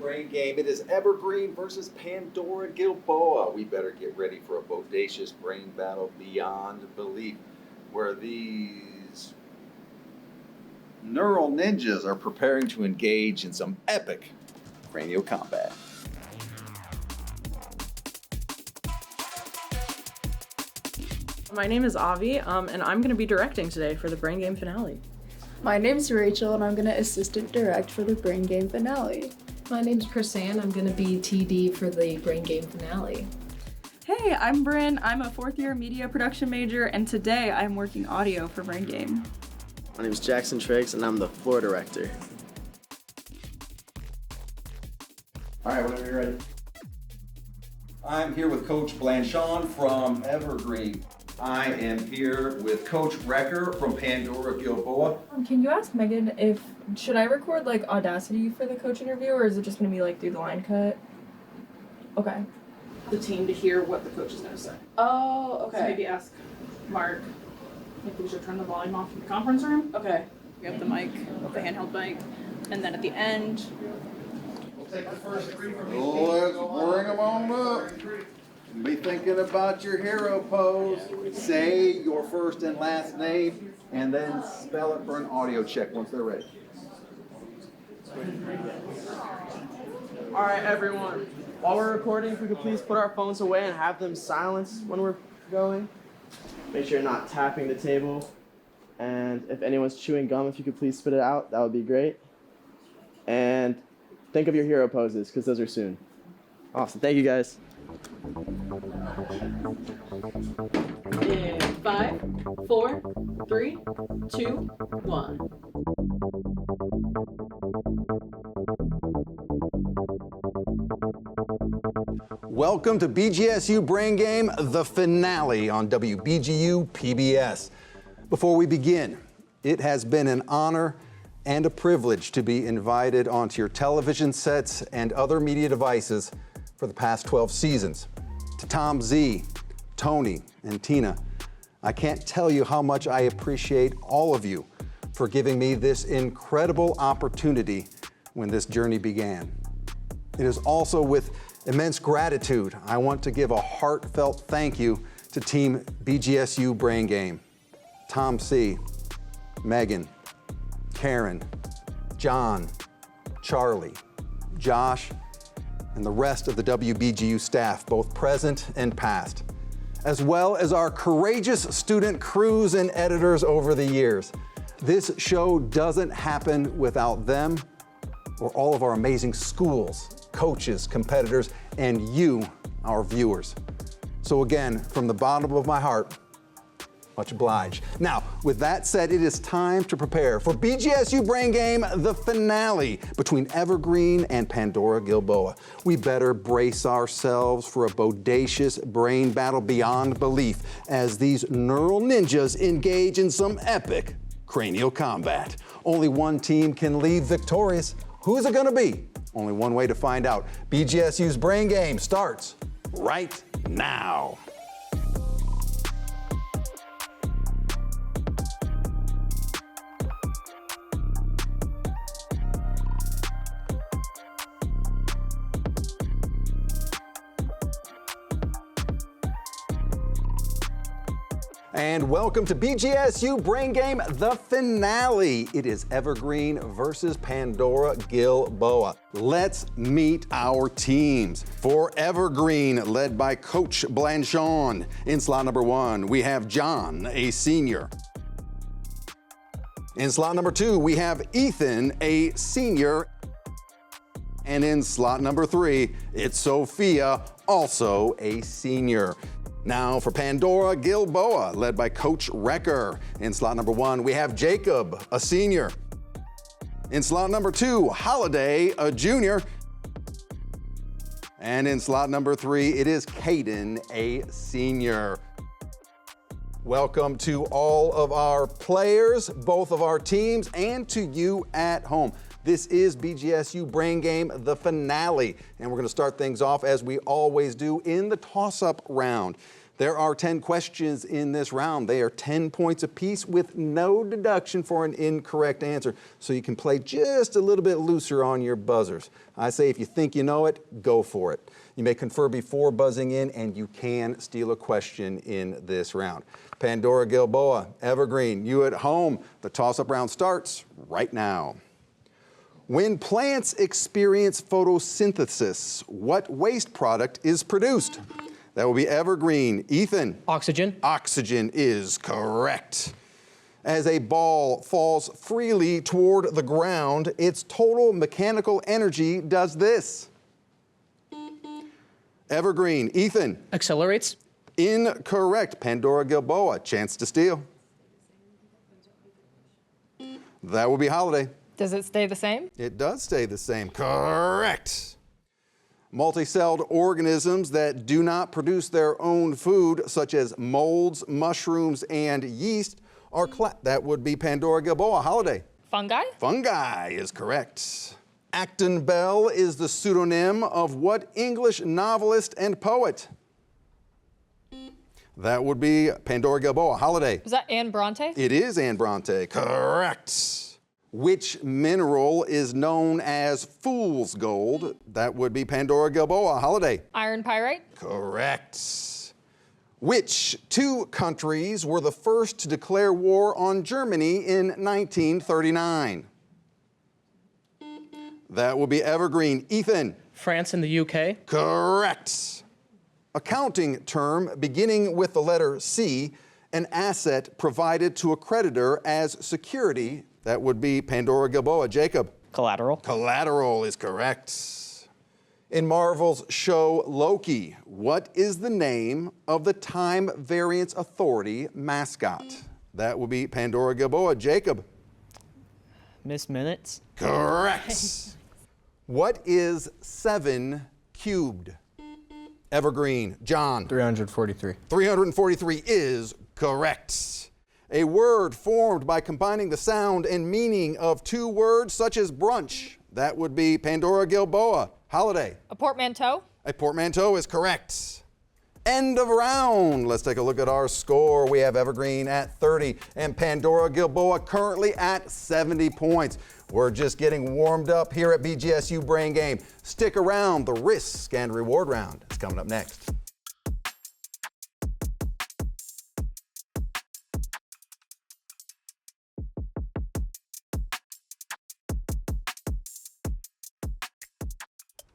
Brain Game. It is Evergreen versus Pandora-Gilboa. We better get ready for a bodacious brain battle beyond belief, where these neural ninjas are preparing to engage in some epic cranial combat. My name is Avi, and I'm going to be directing today for the Brain Game finale. My name's Rachel, and I'm going to assistant direct for the Brain Game finale. My name's Chrisanne. I'm going to be TD for the Brain Game finale. Hey, I'm Bryn. I'm a fourth-year media production major, and today I'm working audio for Brain Game. My name is Jackson Triggs, and I'm the floor director. All right, whenever you're ready. I'm here with Coach Blanchon from Evergreen. I am here with Coach Recker from Pandora-Gilboa. Can you ask Megan should I record like Audacity for the coach interview, or is it just going to be like through the line cut? Okay. The team to hear what the coach is going to say. Oh, okay. So maybe ask Mark if we should turn the volume off in the conference room. Okay. We have the mic, the handheld mic, and then at the end. We'll take the first three from each team. Let's bring them on up. Be thinking about your hero pose. Say your first and last name, and then spell it for an audio check once they're ready. All right, everyone. While we're recording, if we could please put our phones away and have them silenced when we're going. Make sure you're not tapping the table. And if anyone's chewing gum, if you could please spit it out, that would be great. And think of your hero poses, because those are soon. Awesome. Thank you, guys. In 5, 4, 3, 2, 1. Welcome to BGSU Brain Game, the finale on WBGU PBS. Before we begin, it has been an honor and a privilege to be invited onto your television sets and other media devices for the past 12 seasons. To Tom Z, Tony, and Tina, I can't tell you how much I appreciate all of you for giving me this incredible opportunity when this journey began. It is also with immense gratitude I want to give a heartfelt thank you to Team BGSU Brain Game. Tom C, Megan, Karen, John, Charlie, Josh, and the rest of the WBGU staff, both present and past, as well as our courageous student crews and editors over the years. This show doesn't happen without them or all of our amazing schools, coaches, competitors, and you, our viewers. So again, from the bottom of my heart, much obliged. Now, with that said, it is time to prepare for BGSU Brain Game, the finale between Evergreen and Pandora-Gilboa. We better brace ourselves for a bodacious brain battle beyond belief as these neural ninjas engage in some epic cranial combat. Only one team can leave victorious. Who's it gonna be? Only one way to find out. BGSU's Brain Game starts right now. And welcome to BGSU Brain Game, the finale. It is Evergreen versus Pandora-Gilboa. Let's meet our teams. For Evergreen, led by Coach Blanchon. In slot number 1, we have John, a senior. In slot number 2, we have Ethan, a senior. And in slot number 3, it's Sophia, also a senior. Now for Pandora-Gilboa, led by Coach Recker. In slot number 1, we have Jacob, a senior. In slot number 2, Holiday, a junior. And in slot number 3, it is Caden, a senior. Welcome to all of our players, both of our teams, and to you at home. This is BGSU Brain Game, the finale, and we're going to start things off as we always do in the toss-up round. There are 10 questions in this round. They are 10 points apiece with no deduction for an incorrect answer. So you can play just a little bit looser on your buzzers. I say if you think you know it, go for it. You may confer before buzzing in, and you can steal a question in this round. Pandora-Gilboa, Evergreen, you at home. The toss-up round starts right now. When plants experience photosynthesis, what waste product is produced? That will be Evergreen. Ethan? Oxygen. Oxygen is correct. As a ball falls freely toward the ground, its total mechanical energy does this. Evergreen. Ethan? Accelerates. Incorrect. Pandora-Gilboa, chance to steal. That will be Holiday. Does it stay the same? It does stay the same. Correct. Multicelled organisms that do not produce their own food, such as molds, mushrooms, and yeast, are that would be Pandora-Gilboa. Holiday. Fungi? Fungi is correct. Acton Bell is the pseudonym of what English novelist and poet? That would be Pandora-Gilboa. Holiday. Was that Anne Bronte? It is Anne Bronte. Correct. Which mineral is known as fool's gold? That would be Pandora-Gilboa. Holiday. Iron pyrite? Correct. Which two countries were the first to declare war on Germany in 1939? That will be Evergreen. Ethan. France and the UK. Correct. Accounting term beginning with the letter C, an asset provided to a creditor as security. That would be Pandora-Gilboa. Jacob. Collateral. Collateral is correct. In Marvel's show Loki, what is the name of the Time Variance Authority mascot? That would be Pandora-Gilboa. Jacob. Miss Minutes. Correct. What is 7 cubed? Evergreen. John. 343. 343 is correct. A word formed by combining the sound and meaning of two words such as brunch. That would be Pandora-Gilboa. Holiday. A portmanteau? A portmanteau is correct. End of round. Let's take a look at our score. We have Evergreen at 30 and Pandora-Gilboa currently at 70 points. We're just getting warmed up here at BGSU Brain Game. Stick around. The risk and reward round is coming up next.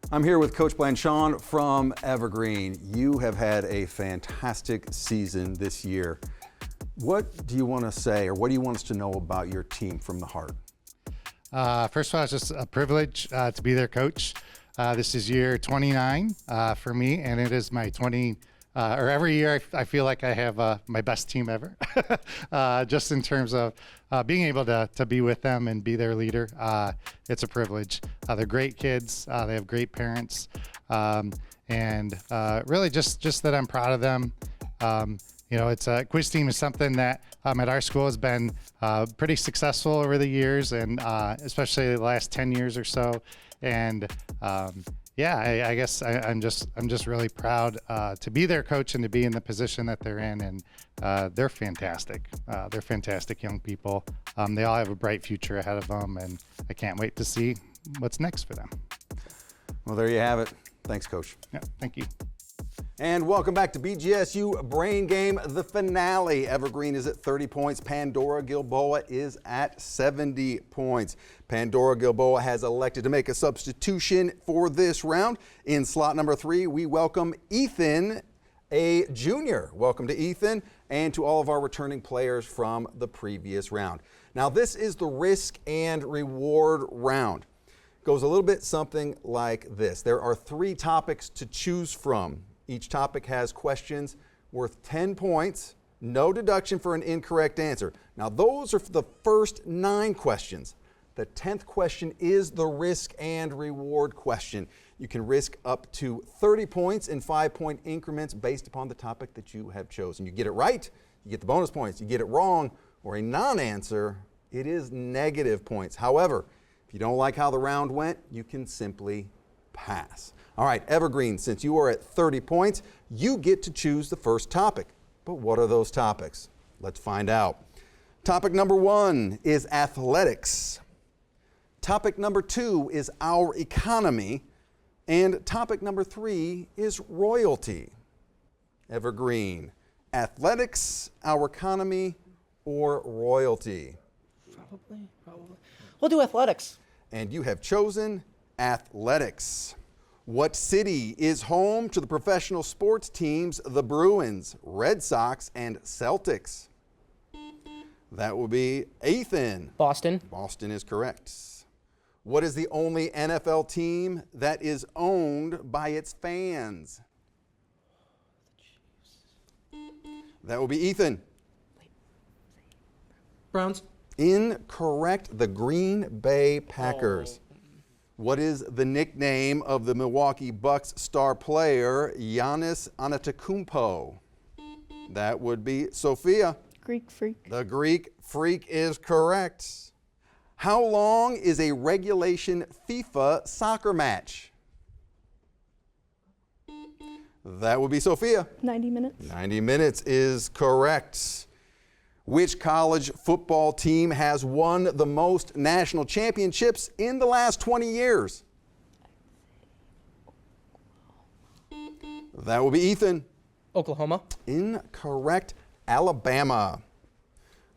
I'm here with Coach Blanchon from Evergreen. You have had a fantastic season this year. What do you want to say, or what do you want us to know about your team from the heart? First of all, it's just a privilege to be their coach. This is year 29 for me, and it is my every year I feel like I have my best team ever, just in terms of being able to be with them and be their leader. It's a privilege. They're great kids. They have great parents, and really just that I'm proud of them. It's a quiz team is something that at our school has been pretty successful over the years, and especially the last 10 years or so. And I guess I'm just really proud to be their coach and to be in the position that they're in. And they're fantastic. They're fantastic young people. They all have a bright future ahead of them, and I can't wait to see what's next for them. Well, there you have it. Thanks, Coach. Yeah, thank you. And welcome back to BGSU Brain Game, the finale. Evergreen is at 30 points. Pandora-Gilboa is at 70 points. Pandora-Gilboa has elected to make a substitution for this round. In slot number 3, we welcome Ethan, a junior. Welcome to Ethan and to all of our returning players from the previous round. Now, this is the risk and reward round. Goes a little bit something like this. There are 3 topics to choose from. Each topic has questions worth 10 points, no deduction for an incorrect answer. Now, those are for the first 9 questions. The 10th question is the risk and reward question. You can risk up to 30 points in 5-point increments based upon the topic that you have chosen. You get it right, you get the bonus points. You get it wrong or a non-answer, it is negative points. However, if you don't like how the round went, you can simply pass. All right, Evergreen, since you are at 30 points, you get to choose the first topic. But what are those topics? Let's find out. Topic number 1 is athletics. Topic number 2 is our economy. And topic number 3 is royalty. Evergreen, athletics, our economy, or royalty? Probably. We'll do athletics. And you have chosen athletics. What city is home to the professional sports teams, the Bruins, Red Sox, and Celtics? That will be Ethan. Boston. Boston is correct. What is the only NFL team that is owned by its fans? That will be Ethan. Browns. Incorrect. The Green Bay Packers. What is the nickname of the Milwaukee Bucks star player, Giannis Antetokounmpo? That would be Sophia. Greek freak. The Greek freak is correct. How long is a regulation FIFA soccer match? That would be Sophia. 90 minutes. 90 minutes is correct. Which college football team has won the most national championships in the last 20 years? That will be Ethan. Oklahoma. Incorrect. Alabama.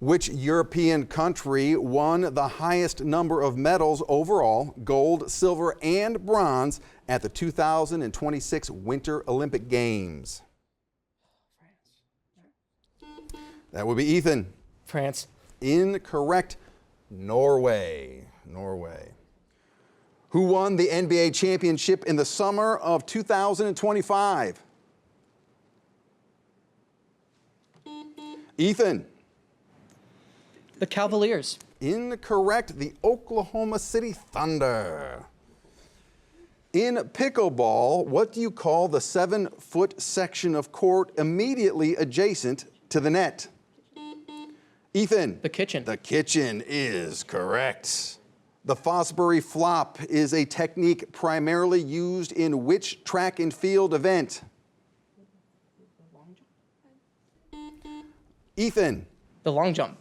Which European country won the highest number of medals overall, gold, silver, and bronze, at the 2026 Winter Olympic Games? That would be Ethan. France. Incorrect. Norway. Norway. Who won the NBA championship in the summer of 2025? Ethan. The Cavaliers. Incorrect. The Oklahoma City Thunder. In pickleball, what do you call the 7-foot section of court immediately adjacent to the net? Ethan. The kitchen. The kitchen is correct. The Fosbury flop is a technique primarily used in which track and field event? Ethan. The long jump.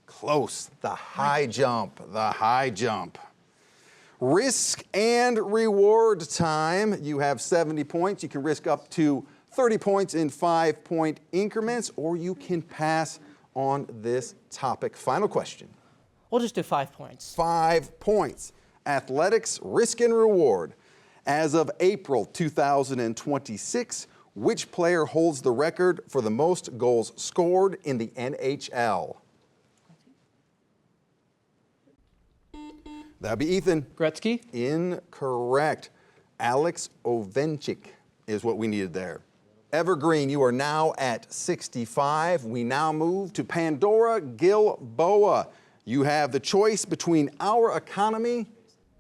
Close. The high jump. The high jump. Risk and reward time. You have 70 points. You can risk up to 30 points in 5-point increments, or you can pass on this topic. Final question. We'll just do 5 points. 5 points. Athletics, risk and reward. As of April 2026, which player holds the record for the most goals scored in the NHL? That'd be Ethan. Gretzky. Incorrect. Alex Ovechkin is what we needed there. Evergreen, you are now at 65. We now move to Pandora-Gilboa. You have the choice between our economy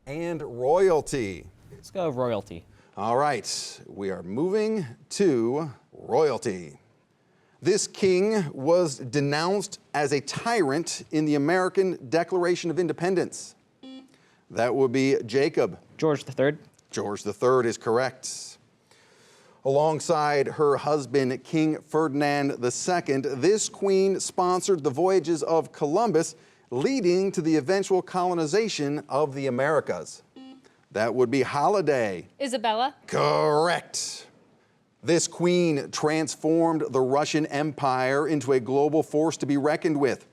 and royalty. Let's go royalty. All right, we are moving to royalty. This king was denounced as a tyrant in the American Declaration of Independence. That would be Jacob. George III. George III is correct. Alongside her husband, King Ferdinand II, this queen sponsored the voyages of Columbus, leading to the eventual colonization of the Americas. That would be Holiday. Isabella. Correct. This queen transformed the Russian Empire into a global force to be reckoned with.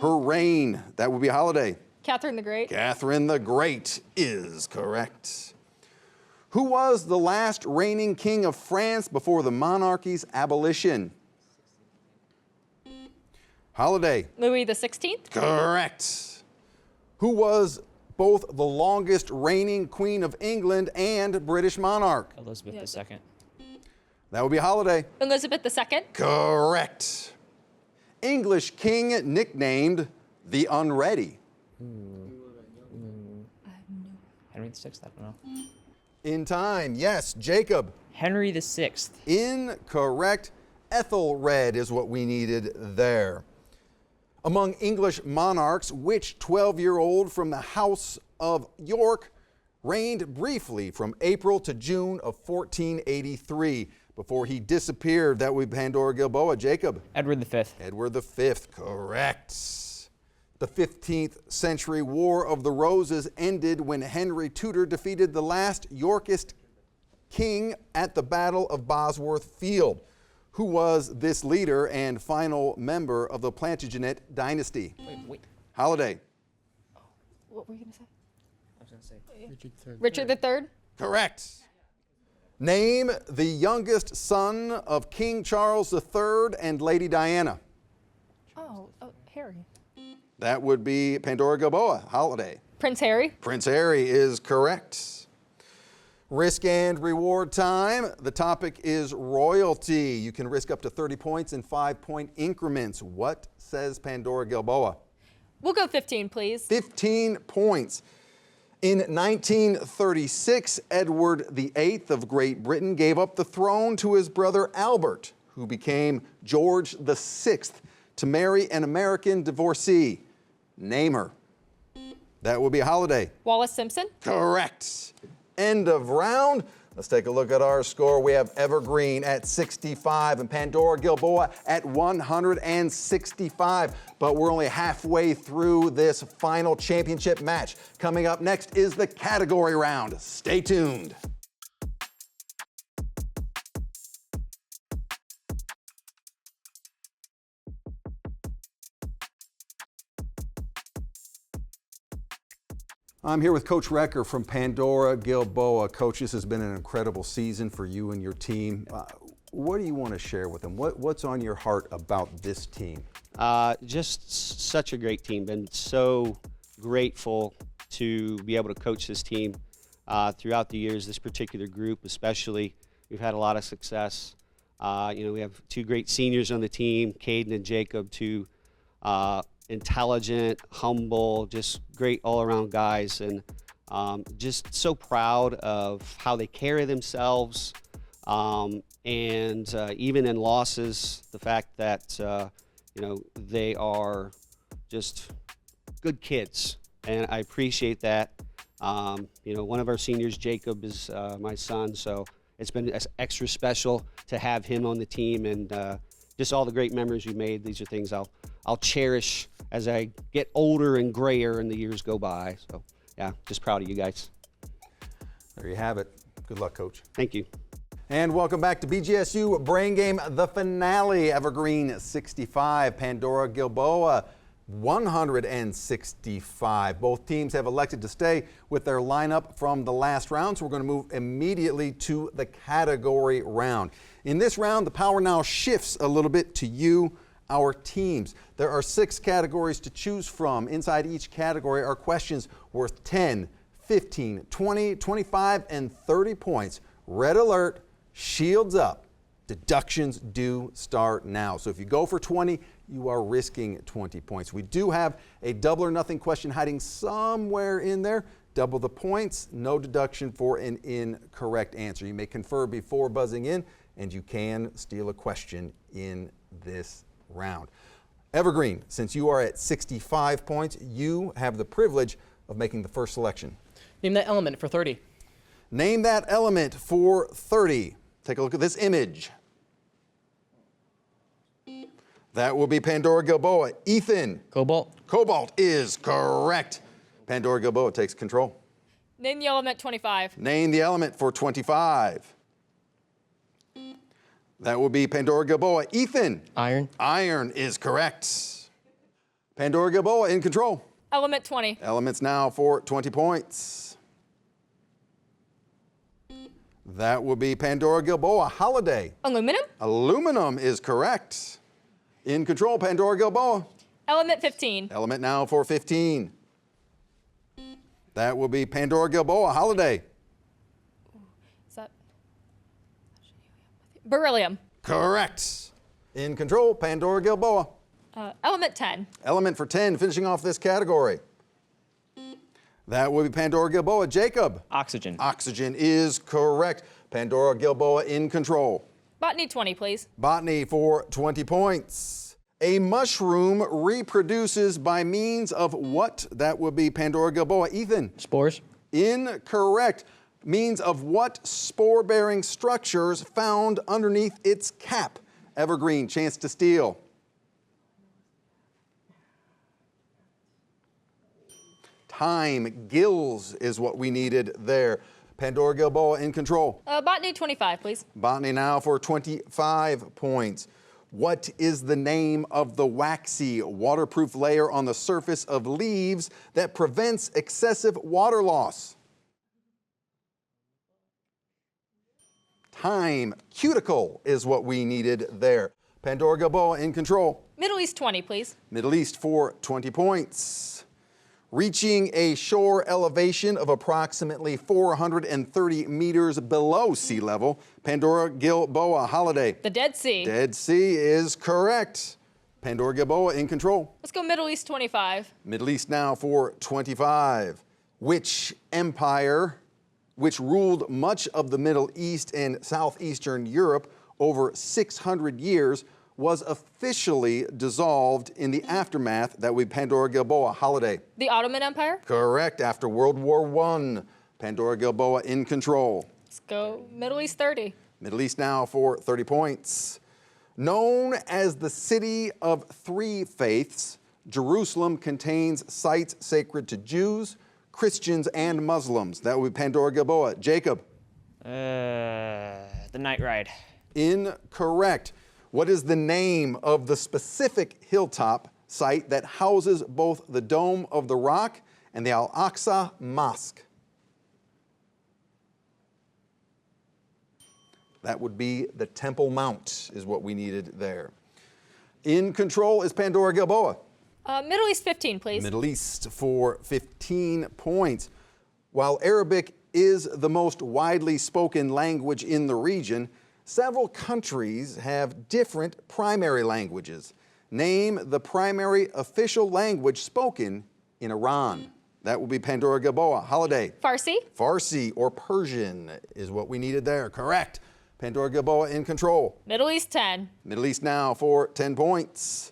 Her reign, that would be Holiday. Catherine the Great. Catherine the Great is correct. Who was the last reigning king of France before the monarchy's abolition? Holiday. Louis the 16th. Correct. Who was both the longest reigning queen of England and British monarch? Elizabeth II. That would be Holiday. Elizabeth II. Correct. English king nicknamed the Unready. Henry VI, I don't know. In time, yes, Jacob. Henry VI. Incorrect. Ethelred is what we needed there. Among English monarchs, which 12-year-old from the House of York reigned briefly from April to June of 1483 before he disappeared. That would be Pandora-Gilboa. Jacob? Edward V. Edward V, correct. The 15th century War of the Roses ended when Henry Tudor defeated the last Yorkist king at the Battle of Bosworth Field. Who was this leader and final member of the Plantagenet dynasty? Wait. Holiday. What were you going to say? I was going to say. Richard III? Correct. Name the youngest son of King Charles III and Lady Diana. Oh, Harry. That would be Pandora-Gilboa. Holiday. Prince Harry? Prince Harry is correct. Risk and reward time. The topic is royalty. You can risk up to 30 points in 5-point increments. What says Pandora-Gilboa? We'll go 15, please. 15 points. In 1936, Edward VIII of Great Britain gave up the throne to his brother Albert, who became George VI, to marry an American divorcee. Name her. That would be a Holiday. Wallace Simpson? Correct. End of round. Let's take a look at our score. We have Evergreen at 65 and Pandora-Gilboa at 165. But we're only halfway through this final championship match. Coming up next is the category round. Stay tuned. I'm here with Coach Recker from Pandora-Gilboa. Coach, this has been an incredible season for you and your team. What do you want to share with them? What's on your heart about this team? Just such a great team. Been so grateful to be able to coach this team throughout the years. This particular group, especially, we've had a lot of success. We have two great seniors on the team, Caden and Jacob, two intelligent, humble, just great all-around guys, and just so proud of how they carry themselves, and even in losses, the fact that they are just good kids, and I appreciate that. One of our seniors, Jacob, is my son, so it's been extra special to have him on the team, and just all the great memories we made. These are things I'll cherish as I get older and grayer and the years go by. So, yeah, just proud of you guys. There you have it. Good luck, Coach. Thank you. And welcome back to BGSU Brain Game, the finale. Evergreen 65, Pandora-Gilboa 165. Both teams have elected to stay with their lineup from the last round, so we're going to move immediately to the category round. In this round, the power now shifts a little bit to you, our teams. There are 6 categories to choose from. Inside each category are questions worth 10, 15, 20, 25, and 30 points. Red alert, shields up. Deductions do start now. So if you go for 20, you are risking 20 points. We do have a double or nothing question hiding somewhere in there. Double the points, no deduction for an incorrect answer. You may confer before buzzing in, and you can steal a question in this round. Evergreen, since you are at 65 points, you have the privilege of making the first selection. Name that element for 30. Name that element for 30. Take a look at this image. That will be Pandora-Gilboa. Ethan. Cobalt. Cobalt is correct. Pandora-Gilboa takes control. Name the element 25. Name the element for 25. That will be Pandora-Gilboa. Ethan. Iron. Iron is correct. Pandora-Gilboa in control. Element 20. Elements now for 20 points. That will be Pandora-Gilboa. Holiday. Aluminum. Aluminum is correct. In control, Pandora-Gilboa. Element 15. Element now for 15. That will be Pandora-Gilboa. Holiday. Is that beryllium? Correct. In control, Pandora-Gilboa. Element 10. Element for 10, finishing off this category. That will be Pandora-Gilboa. Jacob. Oxygen. Oxygen is correct. Pandora-Gilboa in control. Botany 20, please. Botany for 20 points. A mushroom reproduces by means of what? That would be Pandora-Gilboa. Ethan. Spores. Incorrect. Means of what spore-bearing structures found underneath its cap? Evergreen, chance to steal. Time. Gills is what we needed there. Pandora-Gilboa in control. Botany 25, please. Botany now for 25 points. What is the name of the waxy, waterproof layer on the surface of leaves that prevents excessive water loss? Time. Cuticle is what we needed there. Pandora-Gilboa in control. Middle East 20, please. Middle East for 20 points. Reaching a shore elevation of approximately 430 meters below sea level. Pandora-Gilboa, holiday. The Dead Sea. Dead Sea is correct. Pandora-Gilboa in control. Let's go Middle East 25. Middle East now for 25. Which empire, which ruled much of the Middle East and southeastern Europe over 600 years, was officially dissolved in the aftermath? That would be Pandora-Gilboa, holiday. The Ottoman Empire. Correct. After World War I, Pandora-Gilboa in control. Let's go Middle East 30. Middle East now for 30 points. Known as the City of Three Faiths, Jerusalem contains sites sacred to Jews, Christians, and Muslims. That would be Pandora-Gilboa. Jacob. The Night Ride. Incorrect. What is the name of the specific hilltop site that houses both the Dome of the Rock and the Al-Aqsa Mosque? That would be the Temple Mount is what we needed there. In control is Pandora-Gilboa. Middle East 15, please. Middle East for 15 points. While Arabic is the most widely spoken language in the region, several countries have different primary languages. Name the primary official language spoken in Iran. That will be Pandora-Gilboa. Holiday. Farsi. Farsi or Persian is what we needed there. Correct. Pandora-Gilboa in control. Middle East 10. Middle East now for 10 points.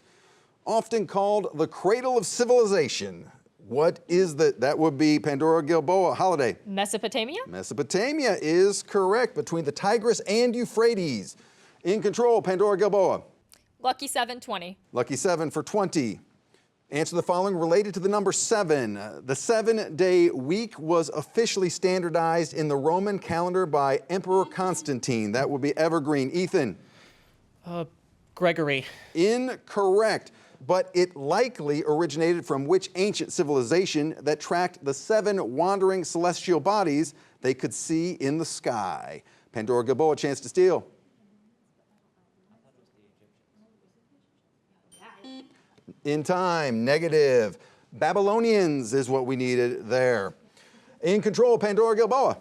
Often called the cradle of civilization. What is that would be Pandora-Gilboa. Holiday. Mesopotamia. Mesopotamia is correct, between the Tigris and Euphrates. In control, Pandora-Gilboa. Lucky 7, 20. Lucky 7 for 20. Answer the following related to the number 7. The 7-day week was officially standardized in the Roman calendar by Emperor Constantine. That would be Evergreen. Ethan. Gregory. Incorrect. But it likely originated from which ancient civilization that tracked the 7 wandering celestial bodies they could see in the sky? Pandora-Gilboa, chance to steal. In time, negative. Babylonians is what we needed there. In control, Pandora-Gilboa.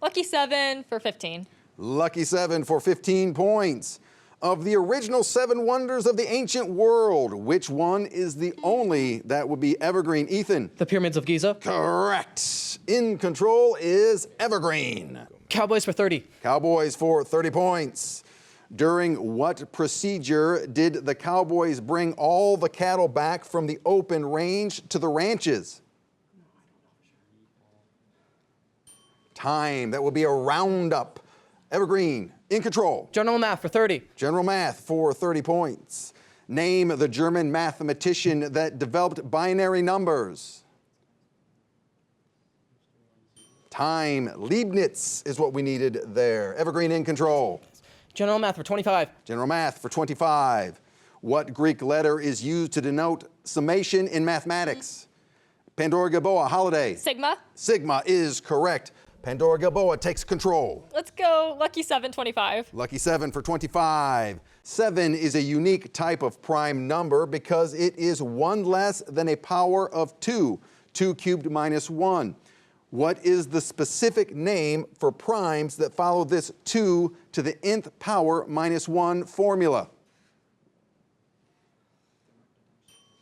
Lucky 7 for 15. Lucky 7 for 15 points. Of the original 7 wonders of the ancient world, which one is the only that would be Evergreen? Ethan. The Pyramids of Giza. Correct. In control is Evergreen. Cowboys for 30. Cowboys for 30 points. During what procedure did the Cowboys bring all the cattle back from the open range to the ranches? Time. That would be a roundup. Evergreen, in control. General Math for 30. General Math for 30 points. Name the German mathematician that developed binary numbers. Time. Leibniz is what we needed there. Evergreen, in control. General Math for 25. General Math for 25. What Greek letter is used to denote summation in mathematics? Pandora-Gilboa. Holiday. Sigma. Sigma is correct. Pandora-Gilboa takes control. Let's go Lucky 7, 25. Lucky 7 for 25. 7 is a unique type of prime number because it is 1 less than a power of 2. 2 cubed minus 1. What is the specific name for primes that follow this 2 to the nth power minus 1 formula?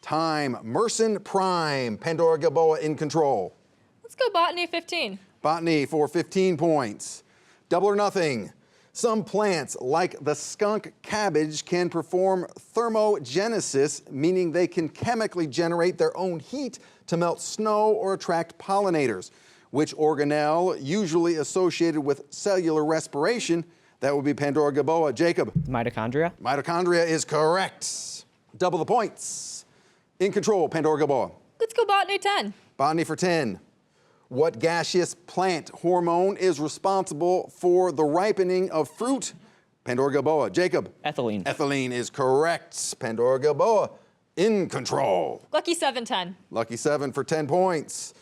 Time. Mersenne prime. Pandora-Gilboa in control. Let's go Botany 15. Botany for 15 points. Double or nothing. Some plants, like the skunk cabbage, can perform thermogenesis, meaning they can chemically generate their own heat to melt snow or attract pollinators. Which organelle usually associated with cellular respiration? That would be Pandora-Gilboa. Jacob. Mitochondria. Mitochondria is correct. Double the points. In control, Pandora-Gilboa. Let's go botany 10. Botany for 10. What gaseous plant hormone is responsible for the ripening of fruit? Pandora-Gilboa. Jacob. Ethylene. Ethylene is correct. Pandora-Gilboa in control. Lucky 7, 10. Lucky 7 for 10 points.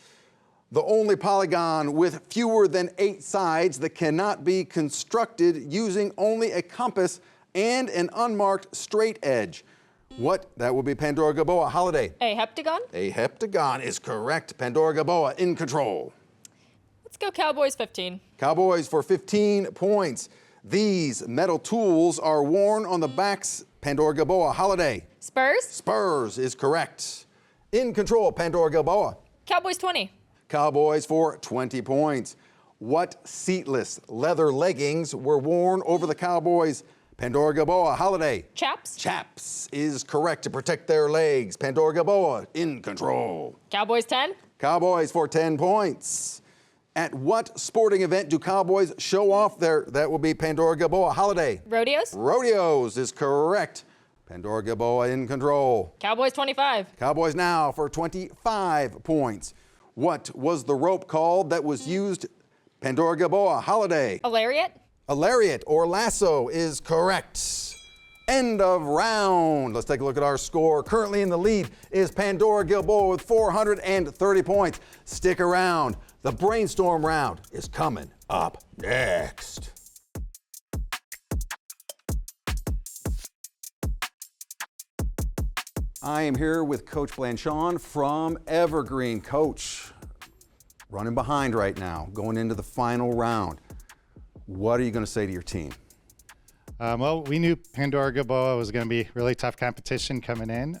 The only polygon with fewer than 8 sides that cannot be constructed using only a compass and an unmarked straight edge. What? That will be Pandora-Gilboa. Holiday. A heptagon. A heptagon is correct. Pandora-Gilboa in control. Let's go Cowboys 15. Cowboys for 15 points. These metal tools are worn on the backs. Pandora-Gilboa. Holiday. Spurs. Spurs is correct. In control, Pandora-Gilboa. Cowboys 20. Cowboys for 20 points. What seatless leather leggings were worn over the Cowboys? Pandora-Gilboa. Holiday. Chaps. Chaps is correct to protect their legs. Pandora-Gilboa in control. Cowboys 10. Cowboys for 10 points. At what sporting event do Cowboys show off their, that will be Pandora-Gilboa. Holiday. Rodeos. Rodeos is correct. Pandora-Gilboa in control. Cowboys 25. Cowboys now for 25 points. What was the rope called that was used? Pandora-Gilboa. Holiday. A lariat. A lariat or lasso is correct. End of round. Let's take a look at our score. Currently in the lead is Pandora-Gilboa with 430 points. Stick around. The brainstorm round is coming up next. I am here with Coach Blanchon from Evergreen. Coach, running behind right now, going into the final round. What are you going to say to your team? Well, we knew Pandora-Gilboa was going to be really tough competition coming in.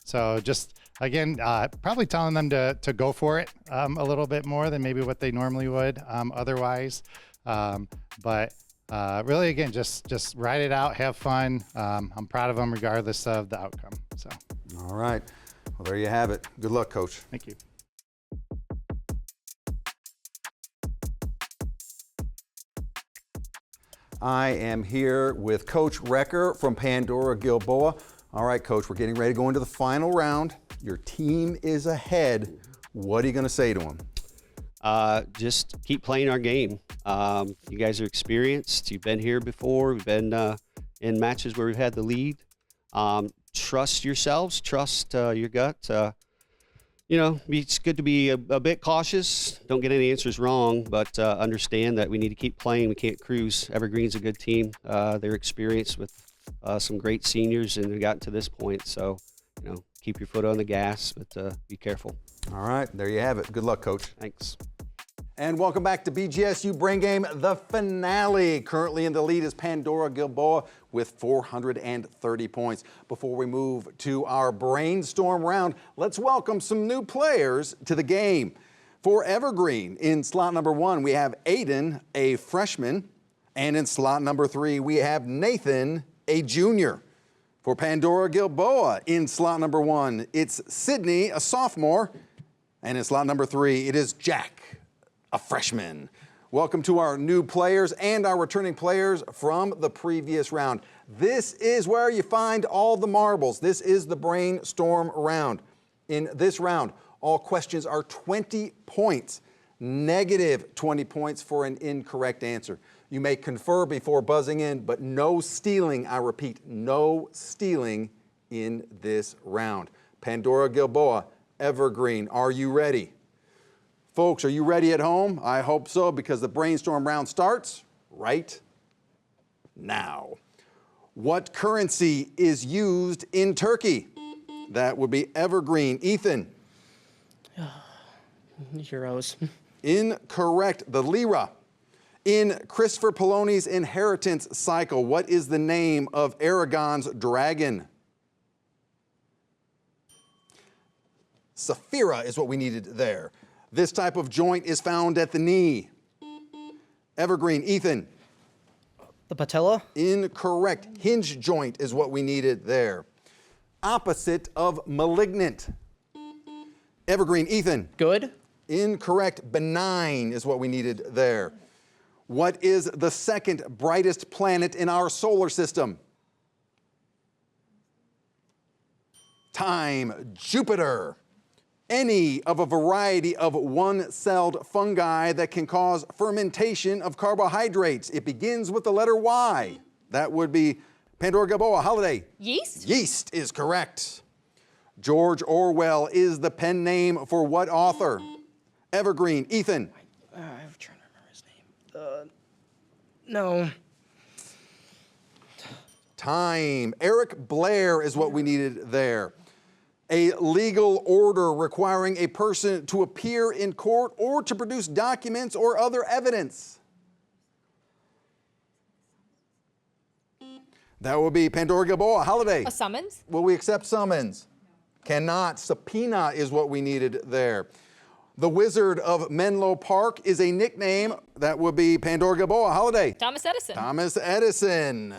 So just, again, probably telling them to go for it a little bit more than maybe what they normally would otherwise. But really, again, just ride it out, have fun. I'm proud of them regardless of the outcome. So. All right. Well, there you have it. Good luck, Coach. Thank you. I am here with Coach Recker from Pandora-Gilboa. All right, Coach, we're getting ready to go into the final round. Your team is ahead. What are you going to say to them? Just keep playing our game. You guys are experienced. You've been here before. We've been in matches where we've had the lead. Trust yourselves. Trust your gut. You know, it's good to be a bit cautious. Don't get any answers wrong, but understand that we need to keep playing. We can't cruise. Evergreen's a good team. They're experienced with some great seniors, and they've gotten to this point. So, you know, keep your foot on the gas, but be careful. All right, there you have it. Good luck, Coach. Thanks. And welcome back to BGSU Brain Game, the finale. Currently in the lead is Pandora-Gilboa with 430 points. Before we move to our brainstorm round, let's welcome some new players to the game. For Evergreen, in slot number 1, we have Aiden, a freshman. And in slot number 3, we have Nathan, a junior. For Pandora-Gilboa, in slot number 1, it's Sydney, a sophomore. And in slot number 3, it is Jack, a freshman. Welcome to our new players and our returning players from the previous round. This is where you find all the marbles. This is the brainstorm round. In this round, all questions are 20 points, negative 20 points for an incorrect answer. You may confer before buzzing in, but no stealing, I repeat, no stealing in this round. Pandora-Gilboa, Evergreen, are you ready? Folks, are you ready at home? I hope so, because the brainstorm round starts right now. What currency is used in Turkey? That would be Evergreen. Ethan? Euros. Incorrect. The lira. In Christopher Poloni's inheritance cycle, what is the name of Aragon's dragon? Saphira is what we needed there. This type of joint is found at the knee. Evergreen. Ethan? The patella? Incorrect. Hinge joint is what we needed there. Opposite of malignant. Evergreen. Ethan? Good? Incorrect. Benign is what we needed there. What is the second brightest planet in our solar system? Time. Jupiter. Any of a variety of one-celled fungi that can cause fermentation of carbohydrates. It begins with the letter Y. That would be Pandora-Gilboa. Holiday. Yeast? Yeast is correct. George Orwell is the pen name for what author? Evergreen. Ethan. I'm trying to remember his name. No. Time. Eric Blair is what we needed there. A legal order requiring a person to appear in court or to produce documents or other evidence. That will be Pandora-Gilboa. Holiday. A summons? Will we accept summons? Cannot. Subpoena is what we needed there. The Wizard of Menlo Park is a nickname. That would be Pandora-Gilboa. Holiday. Thomas Edison. Thomas Edison.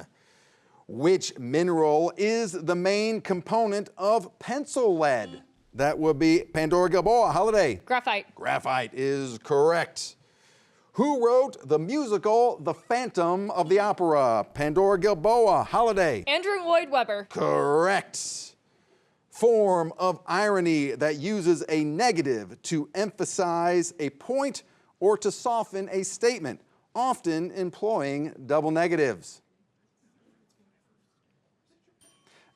Which mineral is the main component of pencil lead? That would be Pandora-Gilboa. Holiday. Graphite. Graphite is correct. Who wrote the musical The Phantom of the Opera? Pandora-Gilboa. Holiday. Andrew Lloyd Webber. Correct. Form of irony that uses a negative to emphasize a point or to soften a statement, often employing double negatives.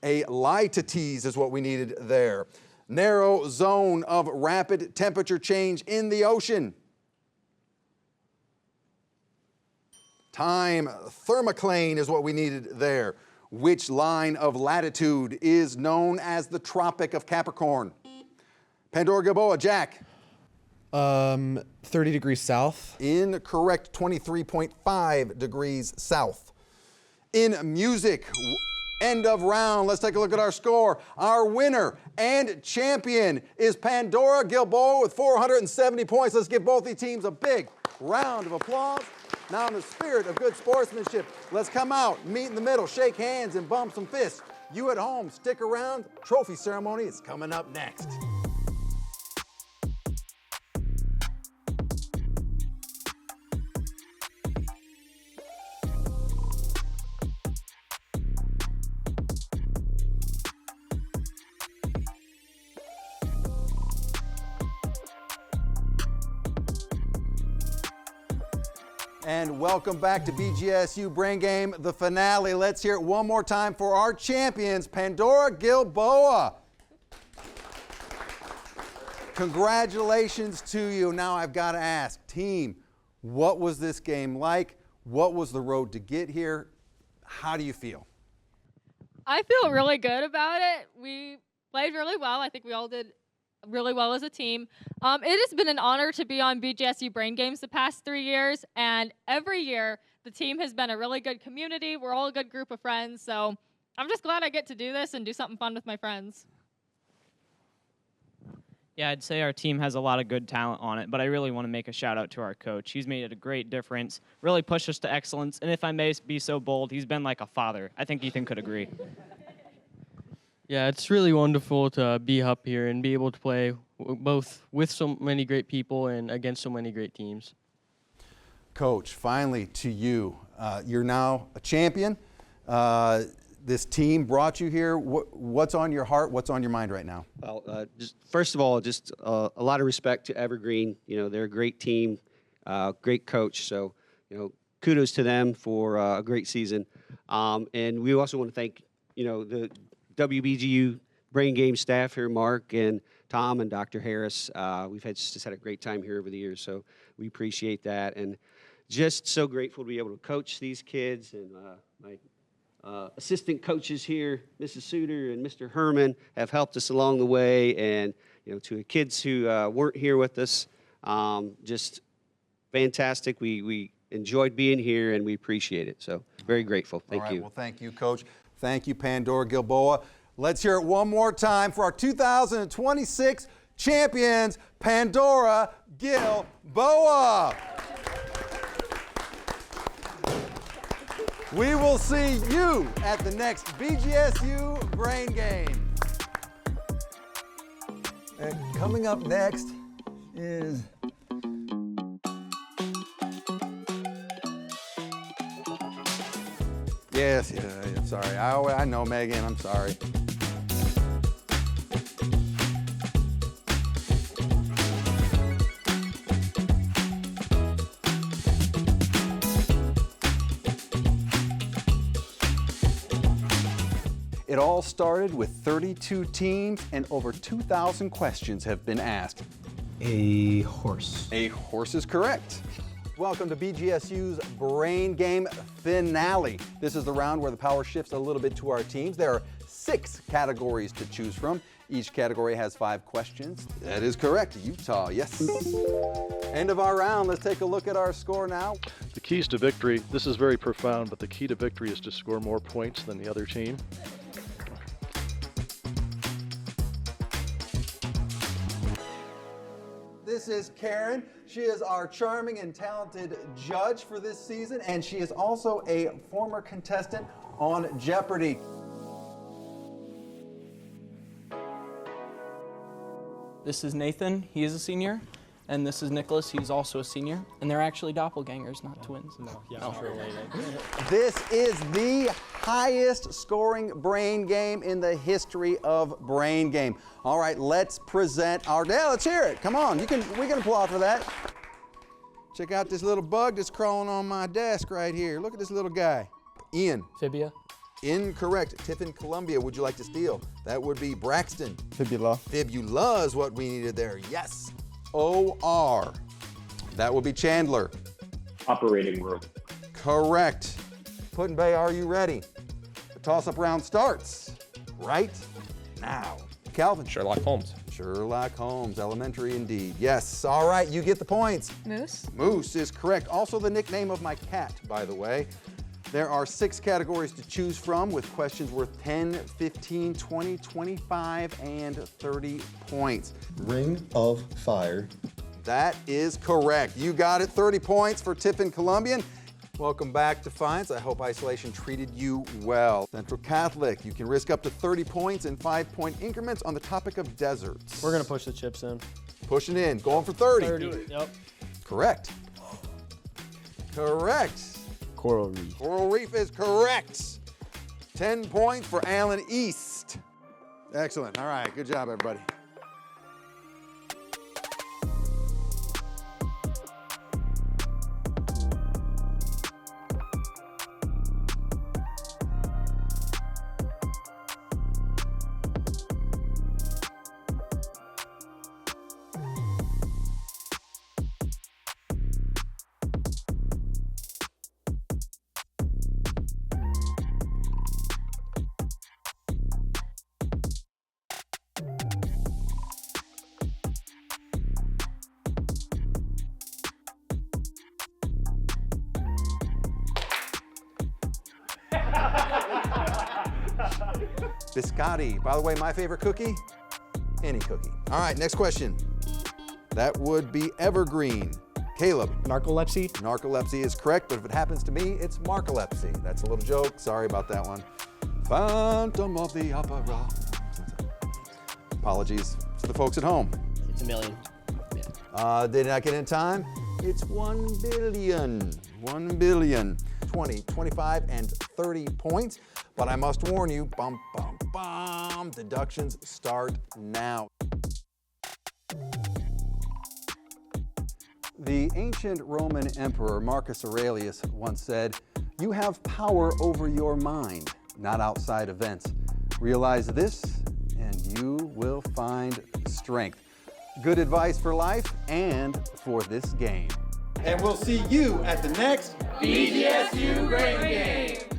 A lie to tease is what we needed there. Narrow zone of rapid temperature change in the ocean. Time. Thermocline is what we needed there. Which line of latitude is known as the Tropic of Capricorn? Pandora-Gilboa. Jack. 30 degrees south. Incorrect. 23.5 degrees south. In music, end of round. Let's take a look at our score. Our winner and champion is Pandora-Gilboa with 470 points. Let's give both these teams a big round of applause. Now, in the spirit of good sportsmanship, let's come out, meet in the middle, shake hands, and bump some fists. You at home, stick around. Trophy ceremony is coming up next. And welcome back to BGSU Brain Game, the finale. Let's hear it one more time for our champions, Pandora-Gilboa. Congratulations to you. Now I've got to ask, team, what was this game like? What was the road to get here? How do you feel? I feel really good about it. We played really well. I think we all did really well as a team. It has been an honor to be on BGSU Brain Games the past 3 years, and every year the team has been a really good community. We're all a good group of friends, so I'm just glad I get to do this and do something fun with my friends. Yeah, I'd say our team has a lot of good talent on it, but I really want to make a shout out to our coach. He's made a great difference, really pushed us to excellence, and if I may be so bold, he's been like a father. I think Ethan could agree. Yeah, it's really wonderful to be up here and be able to play both with so many great people and against so many great teams. Coach, finally to you. You're now a champion. This team brought you here. What's on your heart? What's on your mind right now? Well, just first of all, just a lot of respect to Evergreen. You know, they're a great team, great coach. So, you know, kudos to them for a great season. And we also want to thank, you know, the WBGU Brain Game staff here, Mark and Tom and Dr. Harris. We've just had a great time here over the years, so we appreciate that. And just so grateful to be able to coach these kids, and my assistant coaches here, Mrs. Suter and Mr. Herman, have helped us along the way. And, you know, to the kids who weren't here with us, just fantastic. We enjoyed being here, and we appreciate it. So very grateful. Thank you. Well, thank you, Coach. Thank you, Pandora-Gilboa. Let's hear it one more time for our 2026 champions, Pandora-Gilboa. We will see you at the next BGSU Brain Game. And coming up next, is... Yes, yeah, I'm sorry. I know, Megan, I'm sorry. It all started with 32 teams and over 2,000 questions have been asked. A horse. A horse is correct. Welcome to BGSU's Brain Game Finale. This is the round where the power shifts a little bit to our teams. There are 6 categories to choose from. Each category has 5 questions. That is correct, Utah, yes. End of our round. Let's take a look at our score now. The keys to victory, this is very profound, but the key to victory is to score more points than the other team. This is Karen. She is our charming and talented judge for this season, and she is also a former contestant on Jeopardy! This is Nathan, he is a senior, and this is Nicholas, he's also a senior, and they're actually doppelgangers, not twins. No, This is the highest scoring brain game in the history of Brain Game. All right, let's present our, yeah, let's hear it. Come on, we can applaud for that. Check out this little bug that's crawling on my desk right here. Look at this little guy. Ian. Fibia. Incorrect. Tiffin, Columbia, would you like to steal? That would be Braxton. Fibula. Fibula is what we needed there, yes. OR. That would be Chandler. Operating room. Correct. Put-in-Bay, are you ready? The toss-up round starts right now. Calvin. Sherlock Holmes. Sherlock Holmes, elementary indeed. Yes, all right, you get the points. Moose? Moose is correct. Also the nickname of my cat, by the way. There are 6 categories to choose from with questions worth 10, 15, 20, 25, and 30 points. Ring of Fire. That is correct. You got it, 30 points for Tiffin Columbian. Welcome back, Defiance. I hope isolation treated you well. Central Catholic, you can risk up to 30 points in 5-point increments on the topic of deserts. We're gonna push the chips in. Pushing in, going for 30. 30, yep. Correct. Correct. Coral Reef. Coral Reef is correct. 10 points for Allen East. Excellent, all right, good job, everybody. Biscotti. By the way, my favorite cookie? Any cookie. All right, next question. That would be Evergreen. Caleb. Narcolepsy. Narcolepsy is correct, but if it happens to me, it's Marcolepsy. That's a little joke. Sorry about that one. Phantom of the Opera. Apologies to the folks at home. It's a million. Did not get in time? It's 1 billion. 1 billion. 20, 25, and 30 points. But I must warn you, bum, bum, bum, deductions start now. The ancient Roman emperor Marcus Aurelius once said, "You have power over your mind, not outside events. Realize this, and you will find strength." Good advice for life and for this game. And we'll see you at the next BGSU Brain Game.